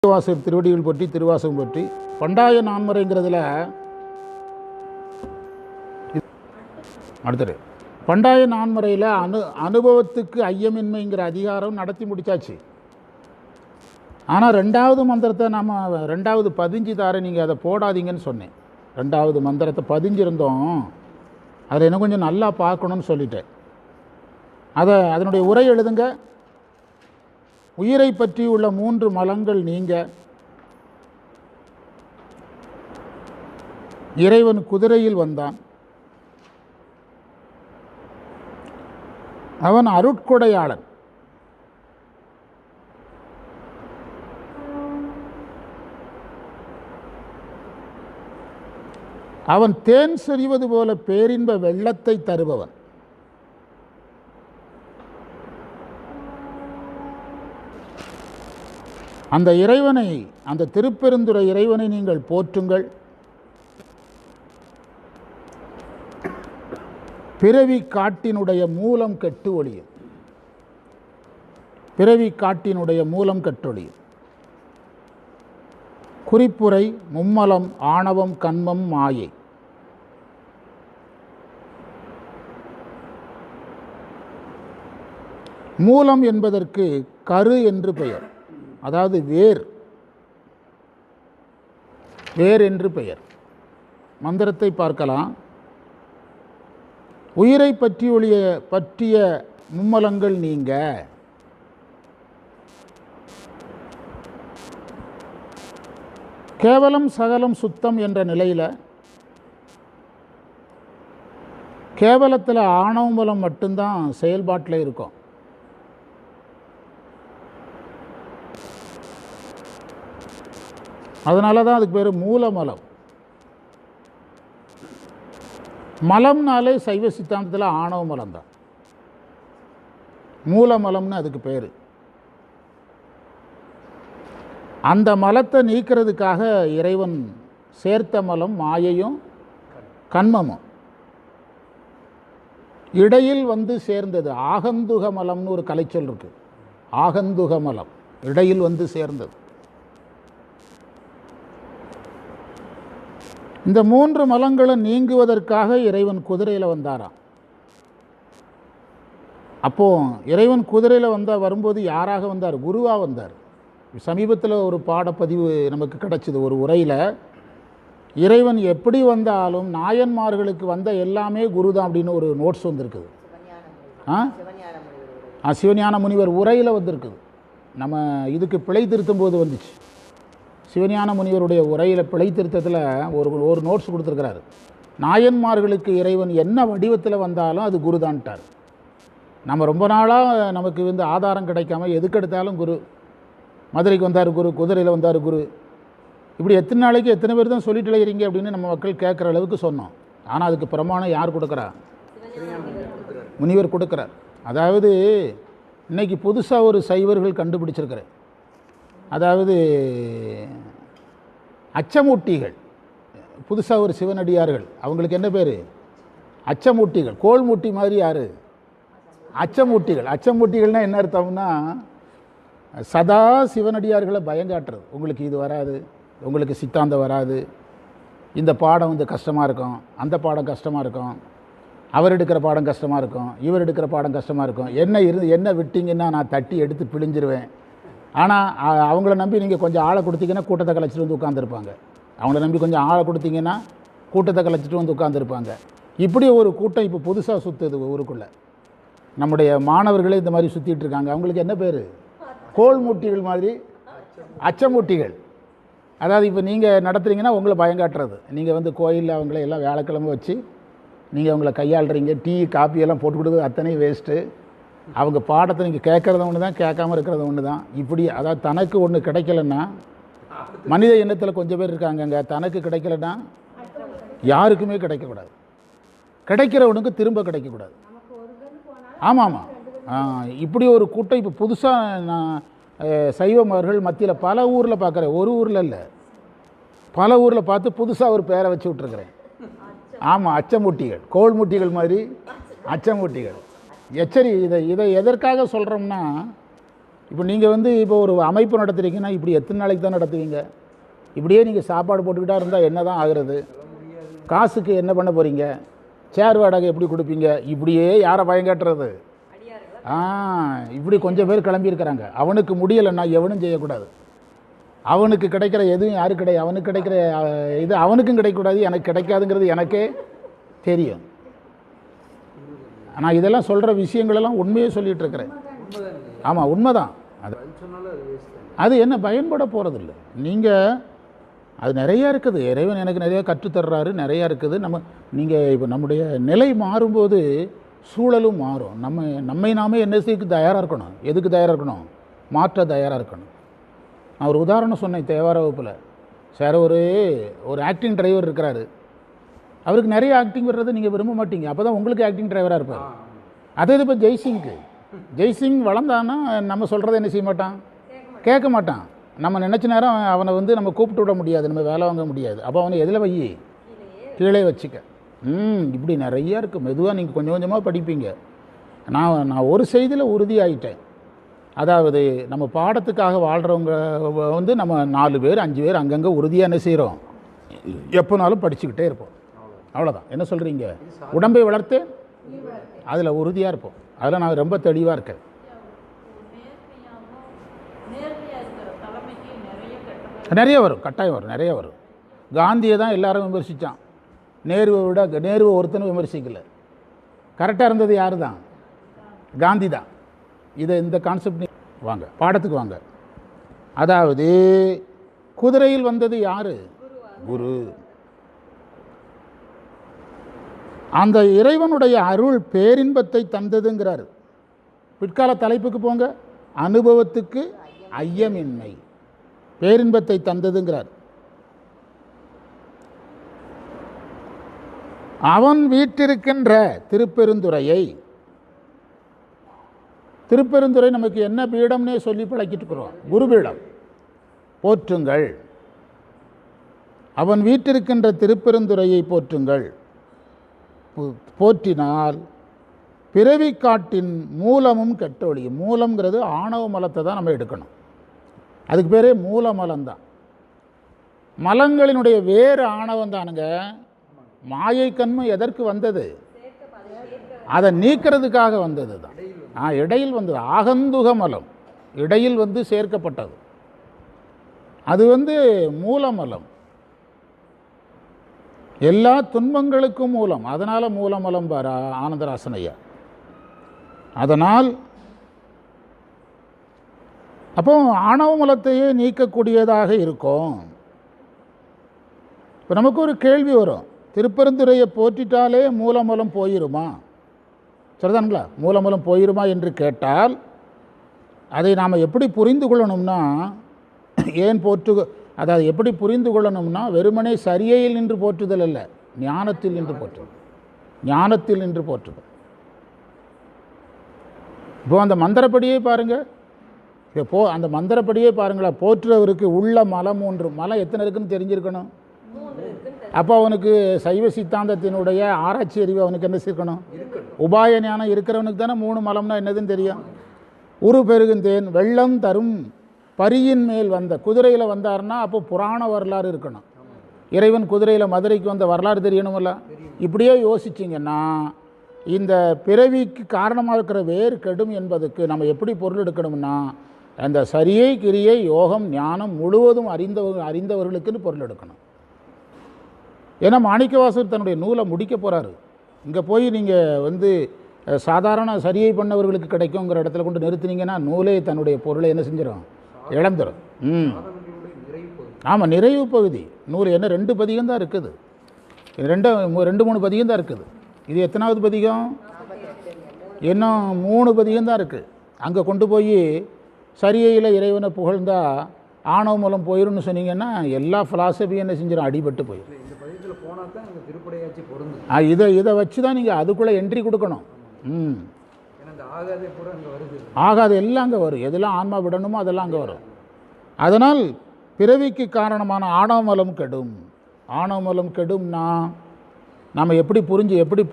திருவாசகர் திருவடிகள் பற்றி திருவாசகம் பற்றி பண்டாய நான்மறைங்கிறதுல அடுத்தது பண்டாய நான்மறையில் அனுபவத்துக்கு ஐயமின்மைங்கிற அதிகாரம் நடத்தி முடித்தாச்சு. ஆனால் ரெண்டாவது மந்திரத்தை நம்ம ரெண்டாவது பதிஞ்சு தார நீங்கள் அதை போடாதீங்கன்னு சொன்னேன். ரெண்டாவது மந்திரத்தை பதிஞ்சிருந்தோம், அதை இன்னும் கொஞ்சம் நல்லா பார்க்கணும்னு சொல்லிட்டேன். அதனுடைய உரை எழுதுங்க. உயிரை பற்றி உள்ள 3 மலங்கள் நீங்க இறைவன் குதிரையில் வந்தான். அவன் அருட்கொடையாளன். அவன் தேன் சொரிவது போல பேரின்ப வெள்ளத்தை தருபவன். அந்த இறைவனை, அந்த திருப்பெருந்துறை இறைவனை நீங்கள் போற்றுங்கள். பிறவி காட்டினுடைய மூலம் கெட்டு ஒழியும். பிறவி காட்டினுடைய மூலம் கெட்டொழியும். குறிப்புரை மும்மலம் ஆணவம் கன்மம் மாயை. மூலம் என்பதற்கு கரு என்று பெயர், அதாவது வேர் என்று பெயர். மந்திரத்தை பார்க்கலாம். உயிரை பற்றிய மும்மலங்கள் நீங்க கேவலம் சகலம் சுத்தம் என்ற நிலையில் கேவலத்தில் ஆணவமலம் மட்டும்தான் செயல்பாட்டில் இருக்கும். அதனால தான் அதுக்கு பேர் மூலமலம். மலம்னாலே சைவ சித்தாந்தத்தில் ஆணவ மலம் தான். மூலமலம்னு அதுக்கு பேர். அந்த மலத்தை நீக்கிறதுக்காக இறைவன் சேர்த்த மலம் மாயையும் கன்மமும் இடையில் வந்து சேர்ந்தது. ஆகந்துக மலம்னு ஒரு கலைச்சொல் இருக்கு. ஆகந்துக மலம் இடையில் வந்து சேர்ந்தது. இந்த 3 மலங்களும் நீங்குவதற்காக இறைவன் குதிரையில் வந்தாராம். அப்போ இறைவன் குதிரையில் வரும்போது யாராக வந்தார்? குருவாக வந்தார். சமீபத்தில் ஒரு பாடப்பதிவு நமக்கு கிடைச்சிது. ஒரு உரையில் இறைவன் எப்படி வந்தாலும் நாயன்மார்களுக்கு வந்த எல்லாமே குரு தான் அப்படின்னு ஒரு நோட்ஸ் வந்திருக்குது. சிவஞான முனிவர் உரையில் வந்திருக்குது. நம்ம இதுக்கு பிழை திருத்தும் போது வந்துச்சு. சிவஞான முனிவருடைய உரையில் பிழை திருத்தத்தில் ஒரு நோட்ஸ் கொடுத்துருக்கிறாரு. நாயன்மார்களுக்கு இறைவன் என்ன வடிவத்தில் வந்தாலும் அது குருதான்ட்டார். நம்ம ரொம்ப நாளாக நமக்கு ஆதாரம் கிடைக்காம எதுக்கெடுத்தாலும் குரு, மதுரைக்கு வந்தார் குரு, குதிரையில் வந்தார் குரு, இப்படி எத்தனை நாளைக்கு எத்தனை பேர் தான் சொல்லிட்டு இருக்கிறீங்க அப்படின்னு நம்ம மக்கள் கேட்குற அளவுக்கு சொன்னோம். ஆனால் அதுக்கு பிரமாணம் யார் கொடுக்குறா? முனிவர் கொடுக்குறார். அதாவது இன்னைக்கு புதுசாக ஒரு சைவர்கள் கண்டுபிடிச்சிருக்கிறேன். அதாவது அச்சமூட்டிகள், புதுசாக ஒரு சிவனடியார்கள், அவங்களுக்கு என்ன பேர்? அச்சமூட்டிகள். கோல் மூட்டி மாதிரி யார்? அச்சமூட்டிகள். அச்சமூட்டிகள்னால் என்ன அர்த்தம்னா சதா சிவனடியார்களை பயங்காட்டுறது. உங்களுக்கு இது வராது, உங்களுக்கு சித்தாந்தம் வராது, இந்த பாடம் கஷ்டமாக இருக்கும், அந்த பாடம் கஷ்டமாக இருக்கும், அவர் எடுக்கிற பாடம் கஷ்டமாக இருக்கும், இவர் எடுக்கிற பாடம் கஷ்டமாக இருக்கும், என்ன விட்டீங்கன்னா நான் தட்டி எடுத்து பிழிஞ்சிருவேன். ஆனால் அவங்கள நம்பி நீங்கள் கொஞ்சம் ஆளை கொடுத்தீங்கன்னா கூட்டத்தை கலைச்சிட்டு வந்து உட்காந்துருப்பாங்க. அவங்கள நம்பி கொஞ்சம் ஆளை கொடுத்தீங்கன்னா கூட்டத்தை கலைச்சிட்டு வந்து உட்காந்துருப்பாங்க. இப்படி ஒரு கூட்டம் இப்போ புதுசாக சுற்றுது ஊருக்குள்ளே. நம்முடைய மாணவர்களே இந்த மாதிரி சுற்றிட்டு இருக்காங்க. அவங்களுக்கு என்ன பேர்? கோல் மூட்டிகள் மாதிரி அச்சமூட்டிகள். அதாவது இப்போ நீங்கள் நடத்துகிறீங்கன்னா உங்களை பயங்காட்டுறது. நீங்கள் கோயிலில் அவங்கள எல்லாம் வியாழக்கிழமை வச்சு நீங்கள் அவங்கள கையாளுறீங்க. டீ காப்பியெல்லாம் போட்டு கொடுக்குறது அத்தனை வேஸ்ட்டு. அவங்க பாடத்தை நீங்கள் கேட்குறது ஒன்று தான், கேட்காம இருக்கிறது ஒன்று தான். இப்படி அதாவது தனக்கு ஒன்று கிடைக்கலன்னா, மனித எண்ணத்தில் கொஞ்சம் பேர் இருக்காங்கங்க, தனக்கு கிடைக்கலன்னா யாருக்குமே கிடைக்கக்கூடாது, கிடைக்கிறவனுக்கு திரும்ப கிடைக்கக்கூடாது. ஆமாம். இப்படி ஒரு கூட்டம் இப்போ புதுசாக நான் சைவமர்கள் மத்தியில் பல ஊரில் பார்க்குறேன். ஒரு ஊரில் இல்லை, பல ஊரில் பார்த்து புதுசாக ஒரு பேரை வச்சு விட்ருக்குறேன். ஆமாம், அச்சமூட்டிகள். கோல் மூட்டிகள் மாதிரி அச்சமூட்டிகள். இதை எதற்காக சொல்கிறோம்னா, இப்போ நீங்கள் வந்து இப்போ ஒரு அமைப்பு நடத்துறீங்கன்னா இப்படி எத்தனை நாளைக்கு தான் நடத்துவீங்க? இப்படியே நீங்கள் சாப்பாடு போட்டுக்கிட்டா இருந்தால் என்ன தான் ஆகுறது? காசுக்கு என்ன பண்ண போகிறீங்க? சேர் வாடகை எப்படி கொடுப்பீங்க? இப்படியே யாரை பயங்காட்டுறது? இப்படி கொஞ்சம் பேர் கிளம்பியிருக்கிறாங்க. அவனுக்கு முடியலைன்னா எவனும் செய்யக்கூடாது. அவனுக்கு கிடைக்கிற எதுவும் யாருக்கு கிடையாது. அவனுக்கு கிடைக்கிற இது அவனுக்கும் கிடைக்கக்கூடாது. எனக்கு கிடைக்காதுங்கிறது எனக்கே தெரியும். நான் இதெல்லாம் சொல்கிற விஷயங்களெல்லாம் உண்மையே சொல்லிகிட்டு இருக்கிறேன். ஆமாம், உண்மைதான். அது என்ன பயன்பட போகிறதில்ல. நீங்கள் அது நிறையா இருக்குது. இறைவன் எனக்கு நிறையா கற்றுத்தர்றாரு, நிறையா இருக்குது. நீங்கள் இப்போ நம்முடைய நிலை மாறும்போது சூழலும் மாறும். நம்மை நாமே என்ன செய்ய தயாராக இருக்கணும். எதுக்கு தயாராக இருக்கணும்? மாற்ற தயாராக இருக்கணும். நான் ஒரு உதாரணம் சொன்னேன் தேவார வகுப்பில். சார், ஒரு ஆக்டிங் டிரைவர் இருக்கிறாரு. அவருக்கு நிறைய ஆக்டிங் வர்றதை நீங்கள் விரும்ப மாட்டீங்க. அப்போ தான் உங்களுக்கு ஆக்டிங் டிரைவராக இருப்பார். அதே இது இப்போ ஜெய்சிங் வளர்ந்தான்னா நம்ம சொல்கிறத என்ன செய்ய மாட்டான்? கேட்க மாட்டான். நம்ம நினச்ச நேரம் அவனை வந்து நம்ம கூப்பிட்டு விட முடியாது, நம்ம வேலை வாங்க முடியாது. அப்போ அவனை எதில் வை? கீழே வச்சுக்க. இப்படி நிறையா இருக்குது. மெதுவாக நீங்கள் கொஞ்சம் கொஞ்சமாக படிப்பீங்க. நான் ஒரு செய்தியில் உறுதியாயிட்டேன். அதாவது நம்ம பாடத்துக்காக வாழ்கிறவங்க வந்து நம்ம 4 பேர் 5 பேர் அங்கங்கே உறுதியாக என்ன செய்கிறோம்? எப்போனாலும் படிச்சுக்கிட்டே இருப்போம். அவ்வளோதான். என்ன சொல்கிறீங்க? உடம்பை வளர்த்து அதில் உறுதியாக இருப்போம். அதில் நான் ரொம்ப தெளிவாக இருக்கேன். நிறைய வரும், கட்டாயம் வரும், நிறைய வரும். காந்தியை தான் எல்லாரும் விமர்சித்தான். நேருவை ஒருத்தனும் விமர்சிக்கல. கரெக்டாக இருந்தது யார் தான்? காந்தி தான். இந்த கான்செப்ட் வாங்க, பாடத்துக்கு வாங்க. அதாவது குதிரையில் வந்தது யாரு? குரு. அந்த இறைவனுடைய அருள் பேரின்பத்தை தந்ததுங்கிறார். பிற்கால தலைப்புக்கு போங்க. அனுபவத்துக்கு ஐயமின்மை, பேரின்பத்தை தந்ததுங்கிறார். அவன் வீட்டிருக்கின்ற திருப்பெருந்துறை நமக்கு என்ன பீடம்னே சொல்லி பழக்கிட்டு இருக்கிறோம். குருபீடம். போற்றுங்கள். அவன் வீட்டிருக்கின்ற திருப்பெருந்துறையை போற்றுங்கள். போற்றினால் பிறவி காட்டின் மூலமும் கெட்டொழியும். மூலம்ங்கிறது ஆணவ மலத்தை தான் நம்ம எடுக்கணும். அதுக்கு பேரே மூல மலம்தான். மலங்களினுடைய வேறு ஆணவம் தானுங்க. மாயை கண்மை எதற்கு வந்தது? அதை நீக்கிறதுக்காக வந்தது தான். இடையில் வந்தது ஆகந்துக மலம், இடையில் வந்து சேர்க்கப்பட்டது. அது வந்து மூலமலம், எல்லா துன்பங்களுக்கும் மூலம். அதனால் மூலமலம் பாரா ஆனந்தராசன் ஐயா. அதனால் அப்போ ஆணவ மலத்தையே நீக்கக்கூடியதாக இருக்கும். இப்போ நமக்கு ஒரு கேள்வி வரும், திருப்பெருந்துறையை போற்றிட்டாலே மூலமலம் போயிருமா? சரிதானுங்களா? மூலமலம் போயிருமா என்று கேட்டால் அதை நாம் எப்படி புரிந்து கொள்ளணும்னா, அதாவது எப்படி புரிந்து கொள்ளணும்னா, வெறுமனே சரியையில் நின்று போற்றுதல் அல்ல, ஞானத்தில் நின்று போற்றுதல். ஞானத்தில் நின்று போற்றுதல். இப்போ அந்த மந்திரப்படியே பாருங்கள். அந்த மந்திரப்படியே பாருங்களேன். போற்றுறவருக்கு உள்ள மலம் 3. மலம் எத்தனை இருக்குன்னு தெரிஞ்சிருக்கணும். அப்போ அவனுக்கு சைவ சித்தாந்தத்தினுடைய ஆராய்ச்சி அறிவு அவனுக்கு என்ன சேர்க்கணும்? உபாய ஞானம் இருக்கிறவனுக்கு தானே 3 மலம்னா என்னதுன்னு தெரியும். உரு பெருகுந்தேன் வெள்ளம் தரும் பரியின் மேல் வந்த, குதிரையில் வந்தார்னா அப்போ புராண வரலாறு இருக்கணும். இறைவன் குதிரையில் மதுரைக்கு வந்த வரலாறு தெரியணுமில்ல. இப்படியே யோசிச்சிங்கன்னா இந்த பிறவிக்கு காரணமாக இருக்கிற வேறு கெடும் என்பதுக்கு நம்ம எப்படி பொருள் எடுக்கணும்னா, அந்த சரியை கிரியை யோகம் ஞானம் முழுவதும் அறிந்தவர்களுக்குன்னு பொருள் எடுக்கணும். ஏன்னா மாணிக்கவாசகர் தன்னுடைய நூலை முடிக்க போகிறாரு. இங்கே போய் நீங்கள் வந்து சாதாரண சரியை பண்ணவர்களுக்கு கிடைக்குங்கிற இடத்துல கொண்டு நிறுத்தினீங்கன்னா நூலே தன்னுடைய பொருளை என்ன செஞ்சிடும்? இழந்துடும். ஆமாம், நிறைவு பகுதி நூல் என்ன 2 பதிகம் தான் இருக்குது. 2-3 பதிகம் தான் இருக்குது. இது எத்தனாவது பதிகம்? இன்னும் 3 பதிகம் தான் இருக்குது. அங்கே கொண்டு போய் சரியையில் இறைவனை புகழ்ந்தா ஆணவ மூலம் போயிரும்னு சொன்னீங்கன்னா எல்லா ஃபிலாசபியும் என்ன செஞ்சிடும்? அடிபட்டு போயிடும். இதை வச்சு தான் நீங்கள் அதுக்குள்ளே என்ட்ரி கொடுக்கணும். ஆகாது எல்லாம் அங்கே வரும். எதெல்லாம் ஆன்மா விடணுமோ அதெல்லாம் அங்கே வரும். அதனால் பிறவிக்கு காரணமான ஆணவமலம் கெடும். ஆணவமலம் கெடும்னா நம்ம எப்படி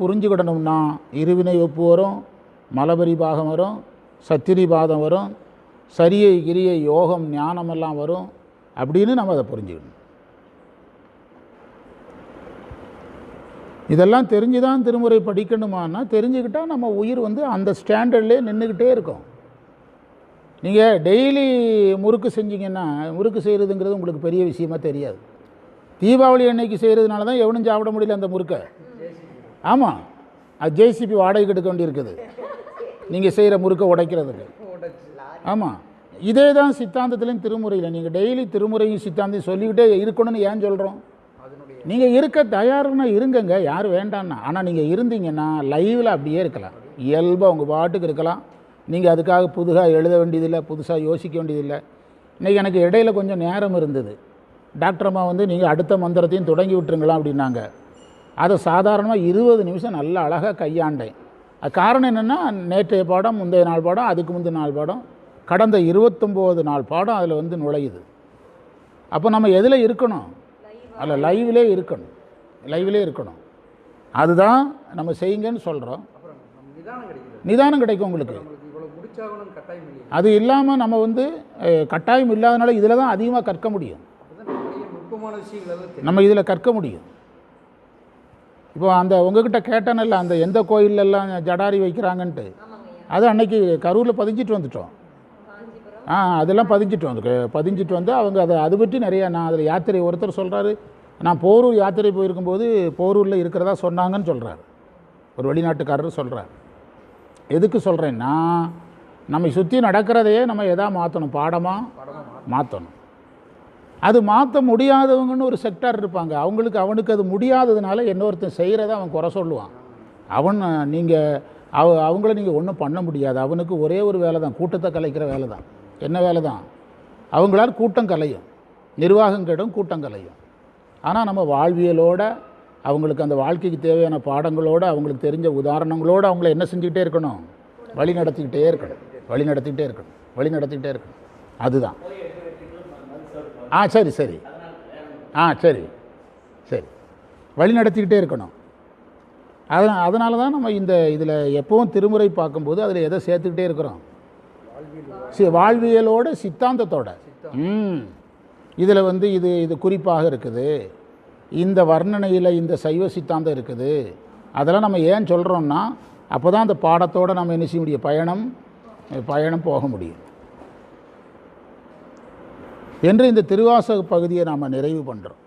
புரிஞ்சுக்கிடணும்னா, இருவினை ஒப்பு வரும், மலபரி பாகம் வரும், சத்திரி பாதம் வரும், சரியை கிரியை யோகம் ஞானம் எல்லாம் வரும் அப்படின்னு நம்ம அதை புரிஞ்சுக்கணும். இதெல்லாம் தெரிஞ்சு தான் திருமுறை படிக்கணுமானா தெரிஞ்சுக்கிட்டால் நம்ம உயிர் வந்து அந்த ஸ்டாண்டர்ட்லேயே நின்றுக்கிட்டே இருக்கும். நீங்கள் டெய்லி முறுக்கு செஞ்சீங்கன்னா முறுக்கு செய்கிறதுங்கிறது உங்களுக்கு பெரிய விஷயமா தெரியாது. தீபாவளி அன்னைக்கு செய்கிறதுனால தான் எவனும் சாப்பிட முடியல அந்த முறுக்கை. ஆமாம், அது ஜேசிபி வாடகைக்கு எடுக்க வேண்டியிருக்குது நீங்கள் செய்கிற முறுக்கை உடைக்கிறதுக்கு. ஆமாம், இதே தான் சித்தாந்தத்துலேயும் திருமுறையில். நீங்கள் டெய்லி திருமுறையும் சித்தாந்தையும் சொல்லிக்கிட்டே இருக்கணும்னு ஏன் சொல்கிறோம்? நீங்கள் இருக்க தயாருன்னா இருங்கங்க, யார் வேண்டான்னா. ஆனால் நீங்கள் இருந்தீங்கன்னா லைவில் அப்படியே இருக்கலாம், இயல்பாக உங்கள் பாட்டுக்கு இருக்கலாம். நீங்கள் அதுக்காக புதுசாக எழுத வேண்டியதில்லை, புதுசாக யோசிக்க வேண்டியதில்லை. இன்றைக்கி எனக்கு இடையில கொஞ்சம் நேரம் இருந்தது. டாக்டர் அம்மா வந்து நீங்கள் அடுத்த மந்திரத்தையும் தொடங்கி விட்டுருங்களா அப்படின்னாங்க. அதை சாதாரணமாக 20 நிமிஷம் நல்லா அழகாக கையாண்டேன். அது காரணம் என்னென்னா, நேற்றைய பாடம், முந்தைய நாள் பாடம், அதுக்கு முந்தைய நாள் பாடம், கடந்த 29 நாள் பாடம் அதில் வந்து நுழையுது. அப்போ நம்ம எதில் இருக்கணும்? அதில் லைவ்லே இருக்கணும், லைவ்லே இருக்கணும். அதுதான் நம்ம செய்யுங்கன்னு சொல்கிறோம். நிதானம் கிடைக்கும் உங்களுக்கு. அது இல்லாமல் நம்ம வந்து கட்டாயம் இல்லாதனால இதில் தான் அதிகமாக கற்க முடியும். நம்ம இதில் கற்க முடியும். இப்போ அந்த உங்ககிட்ட கேட்டனல்ல, அந்த எந்த கோயிலெல்லாம் ஜடாரி வைக்கிறாங்கன்ட்டு, அது அன்னைக்கு கரூரில் பதிஞ்சிட்டு வந்துட்டோம். அதெல்லாம் பதிஞ்சிட்டு வந்து அவங்க அதை பற்றி நிறையா, நான் அதில் யாத்திரை ஒருத்தர் சொல்கிறாரு, நான் போரூர் யாத்திரை போயிருக்கும்போது போரூரில் இருக்கிறதா சொன்னாங்கன்னு சொல்கிறார். ஒரு வெளிநாட்டுக்காரர் சொல்கிறார். எதுக்கு சொல்கிறேன்னா, நம்ம சுற்றி நடக்கிறதையே நம்ம எதாக மாற்றணும், பாடமாக மாற்றணும். அது மாற்ற முடியாதவங்கன்னு ஒரு செக்டார் இருப்பாங்க. அவனுக்கு அது முடியாததுனால இன்னொருத்தன் செய்கிறத அவன் குறை சொல்லுவான். அவங்கள நீங்கள் ஒன்றும் பண்ண முடியாது. அவனுக்கு ஒரே ஒரு வேலை தான், கூட்டத்தை கலைக்கிற வேலை தான். என்ன வேலை தான்? அவங்களால் கூட்டம் கலையும், நிர்வாகம் கெடும், கூட்டம் கலையும். ஆனால் நம்ம வாழ்வியலோட, அவங்களுக்கு அந்த வாழ்க்கைக்கு தேவையான பாடங்களோடு, அவங்களுக்கு தெரிஞ்ச உதாரணங்களோடு அவங்கள என்ன செஞ்சுக்கிட்டே இருக்கணும்? வழி நடத்திக்கிட்டே இருக்கணும். அதுதான். சரி சரி வழி நடத்திக்கிட்டே இருக்கணும். அதனால தான் நம்ம இதில் எப்பவும் திருமுறை பார்க்கும்போது அதில் எதை சேர்த்துக்கிட்டே இருக்கிறோம்? வாழ்வியலோட சித்தாந்தத்தோட. இதில் வந்து இது குறிப்பாக இருக்குது, இந்த வர்ணனையில் இந்த சைவ சித்தாந்தம் இருக்குது. அதெல்லாம் நம்ம ஏன் சொல்கிறோம்னா, அப்போ தான் அந்த பாடத்தோடு நம்ம என்ன செய்ய முடியும்? பயணம் போக முடியும் என்று இந்த திருவாசக பகுதியை நாம் நிறைவு பண்ணுறோம்.